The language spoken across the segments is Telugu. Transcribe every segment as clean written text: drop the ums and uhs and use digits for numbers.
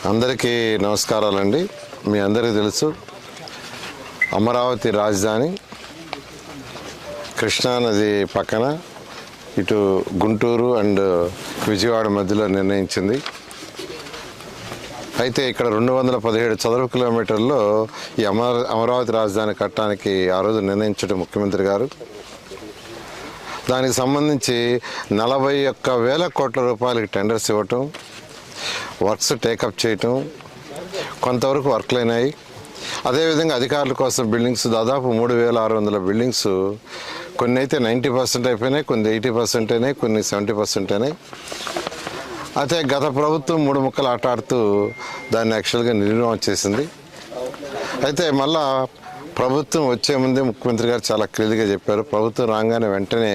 అందరికీ నమస్కారాలండి. మీ అందరికీ తెలుసు అమరావతి రాజధాని కృష్ణానది పక్కన ఇటు గుంటూరు అండ్ విజయవాడ మధ్యలో నిర్ణయించింది. అయితే ఇక్కడ 217 చదరపు కిలోమీటర్లో ఈ అమరావతి రాజధాని కట్టడానికి ఆ రోజు నిర్ణయించడం ముఖ్యమంత్రి గారు. దానికి సంబంధించి 41,000 కోట్ల రూపాయలకి టెండర్స్ ఇవ్వటం, వర్క్స్ టేకప్ చేయటం, కొంతవరకు వర్క్లు అయినాయి. అదేవిధంగా అధికారుల కోసం బిల్డింగ్స్ దాదాపు 3,600 బిల్డింగ్స్, కొన్ని అయితే 90% అయిపోయినాయి, కొన్ని 80% అయినాయి, కొన్ని 70% అయినాయి. అయితే గత ప్రభుత్వం 3 ముక్కలు ఆటాడుతూ దాన్ని యాక్చువల్గా నిర్మాణం చేసింది. అయితే మళ్ళా ప్రభుత్వం వచ్చే ముందే ముఖ్యమంత్రి గారు చాలా క్లియర్గా చెప్పారు, ప్రభుత్వం రాగానే వెంటనే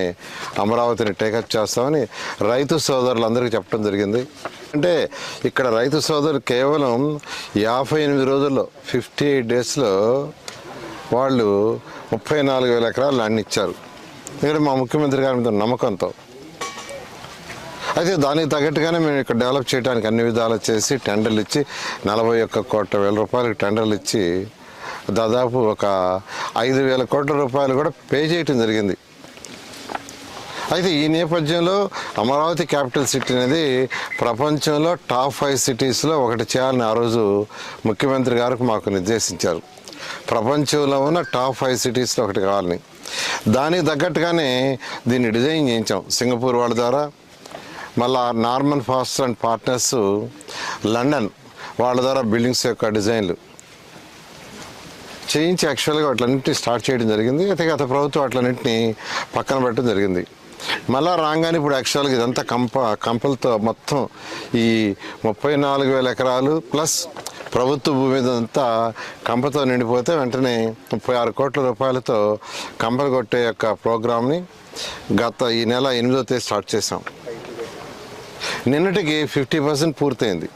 అమరావతిని టేకప్ చేస్తామని రైతు సోదరులందరికీ చెప్పడం జరిగింది. అంటే ఇక్కడ రైతు సోదరులు కేవలం 58 రోజుల్లో 58 డేస్లో వాళ్ళు 34,000 ఎకరాలు ల్యాండ్ ఇచ్చారు. ఇక్కడ మా ముఖ్యమంత్రి గారి మీద నమ్మకంతో. అయితే దానికి తగ్గట్టుగానే మేము ఇక్కడ డెవలప్ చేయడానికి అన్ని విధాలు చేసి టెండర్లు ఇచ్చి 41 కోట్ల రూపాయలకి టెండర్లు ఇచ్చి దాదాపు ఒక 5,000 కోట్ల రూపాయలు కూడా పే చేయటం జరిగింది. అయితే ఈ నేపథ్యంలో అమరావతి క్యాపిటల్ సిటీ అనేది ప్రపంచంలో టాప్ 5 సిటీస్లో ఒకటి చేయాలని ఆ రోజు ముఖ్యమంత్రి గారికి మాకు నిర్దేశించారు. ప్రపంచంలో ఉన్న టాప్ 5 సిటీస్లో ఒకటి కావాలని. దానికి తగ్గట్టుగానే దీన్ని డిజైన్ చేయించాం సింగపూర్ వాళ్ళ ద్వారా. మళ్ళా Norman faster and partners London వాళ్ళ ద్వారా బిల్డింగ్స్ యొక్క డిజైన్లు చేయించి యాక్చువల్గా వాటిలన్నింటినీ స్టార్ట్ చేయడం జరిగింది. అయితే గత ప్రభుత్వం వాటిలన్నింటినీ పక్కన పెట్టడం జరిగింది. మళ్ళా రాగానే ఇప్పుడు యాక్చువల్గా ఇదంతా కంపలతో మొత్తం ఈ 34,000 ఎకరాలు ప్లస్ ప్రభుత్వ భూమి మీద అంతా కంపతో నిండిపోతే వెంటనే 36 కోట్ల రూపాయలతో కంపలు కొట్టే యొక్క ప్రోగ్రామ్ని ఈ నెల 8వ తేదీ స్టార్ట్ చేసాం. నిన్నటికి 50% పూర్తయింది.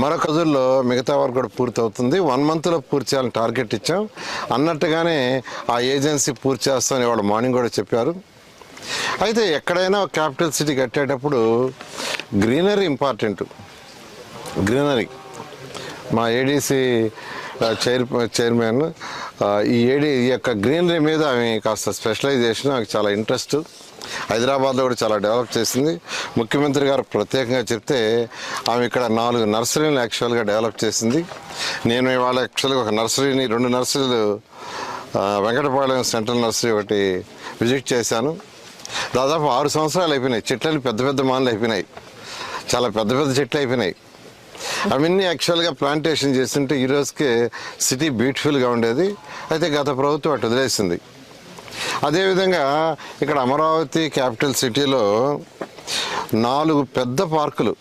మరొక రోజుల్లో మిగతా వరకు కూడా పూర్తి అవుతుంది. 1 మంత్లో పూర్తి చేయాలని టార్గెట్ ఇచ్చాం. అన్నట్టుగానే ఆ ఏజెన్సీ పూర్తి చేస్తామని వాళ్ళు మార్నింగ్ కూడా చెప్పారు. అయితే ఎక్కడైనా క్యాపిటల్ సిటీ కట్టేటప్పుడు గ్రీనరీ ఇంపార్టెంట్. గ్రీనరీ మా ఏడీసీ చైర్మన్ ఈ యొక్క గ్రీనరీ మీద ఆమె కాస్త స్పెషలైజేషన్, ఆమెకు చాలా ఇంట్రెస్ట్. హైదరాబాద్లో కూడా చాలా డెవలప్ చేసింది. ముఖ్యమంత్రి గారు ప్రత్యేకంగా చెప్తే ఆమె ఇక్కడ 4 నర్సరీలు యాక్చువల్గా డెవలప్ చేసింది. నేను ఇవాళ యాక్చువల్గా ఒక నర్సరీని 2 నర్సరీలు వెంకటపాలెం సెంట్రల్ నర్సరీ ఒకటి విజిట్ చేశాను. దాదాపు 6 సంవత్సరాలు అయిపోయినాయి. చెట్లని పెద్ద పెద్ద మానలు అయిపోయినాయి, చాలా పెద్ద పెద్ద చెట్లు అయిపోయినాయి. అవన్నీ యాక్చువల్గా ప్లాంటేషన్ చేస్తుంటే ఈ రోజుకే సిటీ బ్యూటిఫుల్గా ఉండేది. అయితే గత ప్రభుత్వం అటు వదిలేసింది. అదేవిధంగా ఇక్కడ అమరావతి క్యాపిటల్ సిటీలో 4 పెద్ద పార్కులు,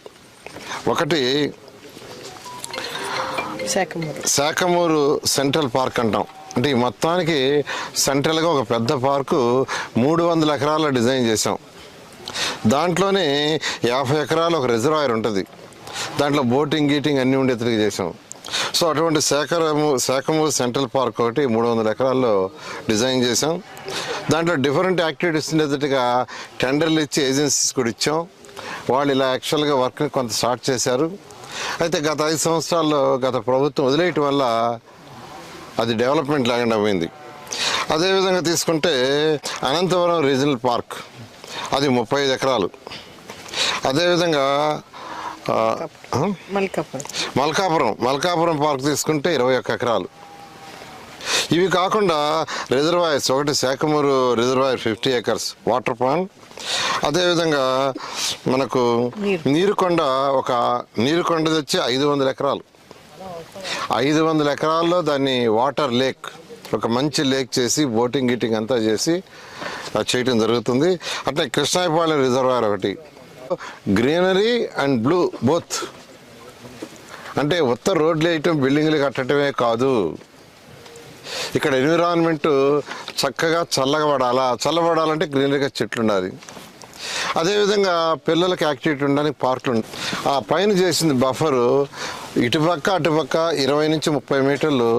ఒకటి శాఖమూరు సెంట్రల్ పార్క్ అంటాం. అంటే ఈ మొత్తానికి సెంట్రల్గా ఒక పెద్ద పార్కు 300 ఎకరాల డిజైన్ చేసాం. దాంట్లోనే 50 ఎకరాలు ఒక రిజర్వాయర్ ఉంటుంది. దాంట్లో బోటింగ్ గీటింగ్ అన్నీ ఉండేట్టుగా చేసాం. సో అటువంటి శాఖమూరు సెంట్రల్ పార్క్ ఒకటి 300 ఎకరాల్లో డిజైన్ చేసాం. దాంట్లో డిఫరెంట్ యాక్టివిటీస్ ఉండేటట్టుగా టెండర్లు ఇచ్చి ఏజెన్సీస్ కూడా ఇచ్చాం. వాళ్ళు ఇలా యాక్చువల్గా వర్క్ని కొంత స్టార్ట్ చేశారు. అయితే గత 5 సంవత్సరాల్లో గత ప్రభుత్వం వదిలేయటం వల్ల అది డెవలప్మెంట్ లేకుండా పోయింది. అదేవిధంగా తీసుకుంటే అనంతపురం రీజనల్ పార్క్ అది 35 ఎకరాలు. అదేవిధంగా మల్కాపురం పార్క్ తీసుకుంటే 21 ఎకరాలు. ఇవి కాకుండా రిజర్వాయర్స్, ఒకటి Sakhamuru reservoir 50 acres water pond. అదేవిధంగా మనకు నీరుకొండది వచ్చి 500 ఎకరాలు. 500 ఎకరాల్లో దాన్ని వాటర్ లేక్, ఒక మంచి లేక్ చేసి బోటింగ్ గీటింగ్ అంతా చేసి చేయటం జరుగుతుంది. అట్లా కృష్ణాయపాలెం రిజర్వాయర్ ఒకటి. Greenery and blue both. అంటే ఉత్తర రోడ్లు వేయటం, బిల్డింగ్లు కట్టడమే కాదు, ఇక్కడ ఎన్విరాన్మెంట్ చక్కగా చల్లబడాలంటే గ్రీనరీగా చెట్లు ఉండాలి. అదేవిధంగా పిల్లలకి యాక్టివిటీ ఉండడానికి పార్కులు ఉండాలి. ఆ పైన చేసింది బఫరు, ఇటుపక్క అటుపక్క 20 నుంచి 30 మీటర్లు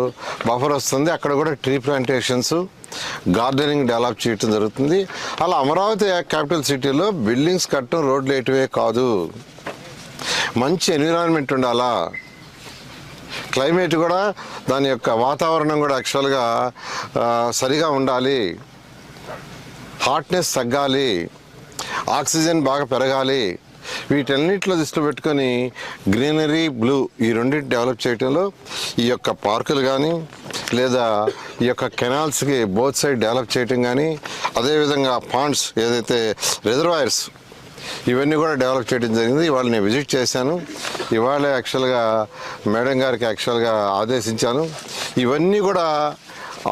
బఫర్ వస్తుంది. అక్కడ కూడా ట్రీ ప్లాంటేషన్స్, గార్డెనింగ్ డెవలప్ చేయటం జరుగుతుంది. అలా అమరావతి క్యాపిటల్ సిటీలో బిల్డింగ్స్ కట్టడం, రోడ్లు వేయటమే కాదు, మంచి ఎన్విరాన్మెంట్ ఉండాలా, క్లైమేట్ కూడా దాని యొక్క వాతావరణం కూడా యాక్చువల్గా సరిగా ఉండాలి, హాట్నెస్ తగ్గాలి, ఆక్సిజన్ బాగా పెరగాలి. వీటన్నిటిలో దృష్టిలో పెట్టుకొని గ్రీనరీ, బ్లూ ఈ రెండింటి డెవలప్ చేయడంలో ఈ యొక్క పార్కులు కానీ లేదా ఈ యొక్క కెనాల్స్కి బోత్ సైడ్ డెవలప్ చేయటం కానీ, అదేవిధంగా పాండ్స్ ఏదైతే రిజర్వాయర్స్ ఇవన్నీ కూడా డెవలప్ చేయడం జరిగింది. ఇవాళ నేను విజిట్ చేశాను. ఇవాళ యాక్చువల్గా మేడం గారికి యాక్చువల్గా ఆదేశించాను ఇవన్నీ కూడా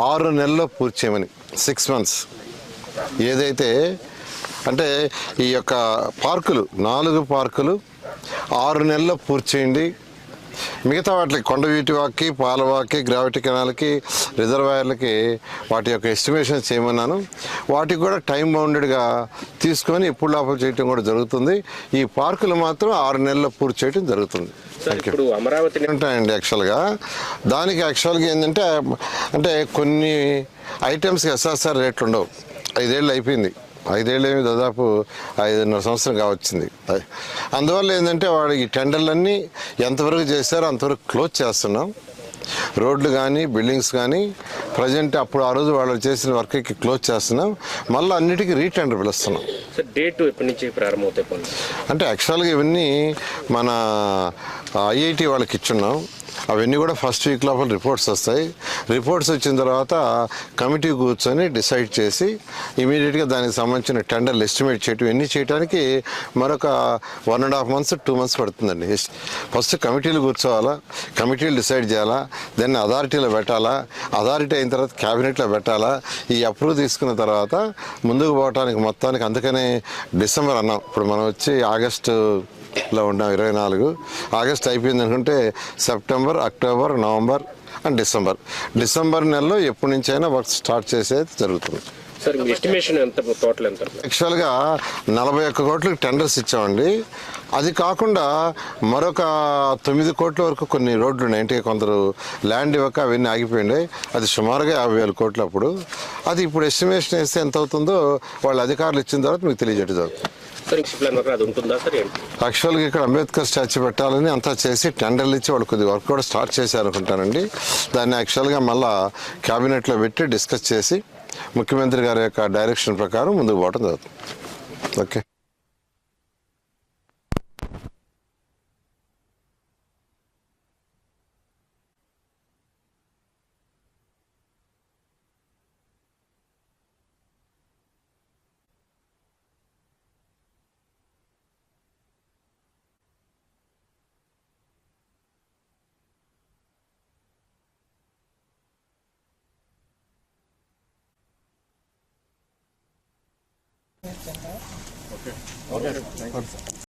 6 నెలల్లో పూర్తి చేయమని. 6 months ఏదైతే అంటే ఈ యొక్క పార్కులు 4 పార్కులు 6 నెలల్లో పూర్తి చేయండి. మిగతా వాటికి కొండవీటివాకి, పాలవాకి, గ్రావిటీ కెనాల్కి, రిజర్వాయర్లకి వాటి యొక్క ఎస్టిమేషన్ చేయమన్నాను. వాటికి కూడా టైం బౌండెడ్గా తీసుకొని ఇప్పుడు లోపల చేయటం కూడా జరుగుతుంది. ఈ పార్కులు మాత్రం 6 నెలల్లో పూర్తి చేయడం జరుగుతుంది. ఇప్పుడు అమరావతి ఉంటాయండి యాక్చువల్గా. దానికి యాక్చువల్గా ఏంటంటే అంటే కొన్ని ఐటమ్స్కి ఎస్ఆర్ఆర్ రేట్లు ఉండవు. 5 ఏళ్ళు అయిపోయింది. 5 ఏళ్ళు ఏమి దాదాపు 5.5 సంవత్సరం కావచ్చింది. అందువల్ల ఏంటంటే వాడు ఈ టెండర్లన్నీ ఎంతవరకు చేశారో అంతవరకు క్లోజ్ చేస్తున్నాం. రోడ్లు కానీ బిల్డింగ్స్ కానీ ప్రజెంట్ అప్పుడు ఆ రోజు వాళ్ళు చేసిన వర్క్కి క్లోజ్ చేస్తున్నాం. మళ్ళీ అన్నిటికీ రీటెండర్ పిలుస్తున్నాం. డేట్ ఎప్పటి నుంచి ప్రారంభమవుతాయి అంటే యాక్చువల్గా ఇవన్నీ మన ఐఐటి వాళ్ళకి ఇచ్చున్నాం. అవన్నీ కూడా ఫస్ట్ వీక్ లోపల రిపోర్ట్స్ వస్తాయి. రిపోర్ట్స్ వచ్చిన తర్వాత కమిటీ కూర్చొని డిసైడ్ చేసి ఇమీడియట్గా దానికి సంబంధించిన టెండర్లు ఎస్టిమేట్ చేయటం ఇవన్నీ చేయడానికి మరొక 1.5 months 2 months పడుతుందండి. ఫస్ట్ కమిటీలు కూర్చోవాలా, కమిటీలు డిసైడ్ చేయాలా, దాన్ని అథారిటీలో పెట్టాలా, అథారిటీ అయిన తర్వాత క్యాబినెట్లో పెట్టాలా, ఈ అప్రూవ్ తీసుకున్న తర్వాత ముందుకు పోవటానికి మొత్తానికి. అందుకనే డిసెంబర్ అన్నాం. ఇప్పుడు మనం వచ్చి ఆగస్టులో ఉన్నాం, 24 ఆగస్ట్ అయిపోయింది అనుకుంటే September, October, November and December నెలలో ఎప్పటి నుంచి అయినా వర్క్ స్టార్ట్ చేసేది జరుగుతుంది. సార్ ఎస్టిమేషన్ ఎంత, టోటల్ ఎంత? యాక్చువల్గా 41 కోట్లకి టెండర్స్ ఇచ్చామండి. అది కాకుండా మరొక 9 కోట్ల వరకు కొన్ని రోడ్లు ఉన్నాయి. అంటే కొందరు ల్యాండ్ ఇవ్వక అవన్నీ ఆగిపోయింది. అది సుమారుగా 50,000 కోట్లు. అప్పుడు అది ఇప్పుడు ఎస్టిమేషన్ వేస్తే ఎంత అవుతుందో వాళ్ళు అధికారులు ఇచ్చిన తర్వాత మీకు తెలియజేయడం జరుగుతుంది. యాక్చువల్గా ఇక్కడ అంబేద్కర్ స్టాచ్యూ పెట్టాలని అంతా చేసి టెండర్లు ఇచ్చి వాళ్ళు కొద్ది వర్క్ కూడా స్టార్ట్ చేశారనుకుంటానండి. దాన్ని యాక్చువల్గా మళ్ళా క్యాబినెట్లో పెట్టి డిస్కస్ చేసి ముఖ్యమంత్రి గారి యొక్క డైరెక్షన్ ప్రకారం ముందుకు పోవడం జరుగుతుంది. ఓకే.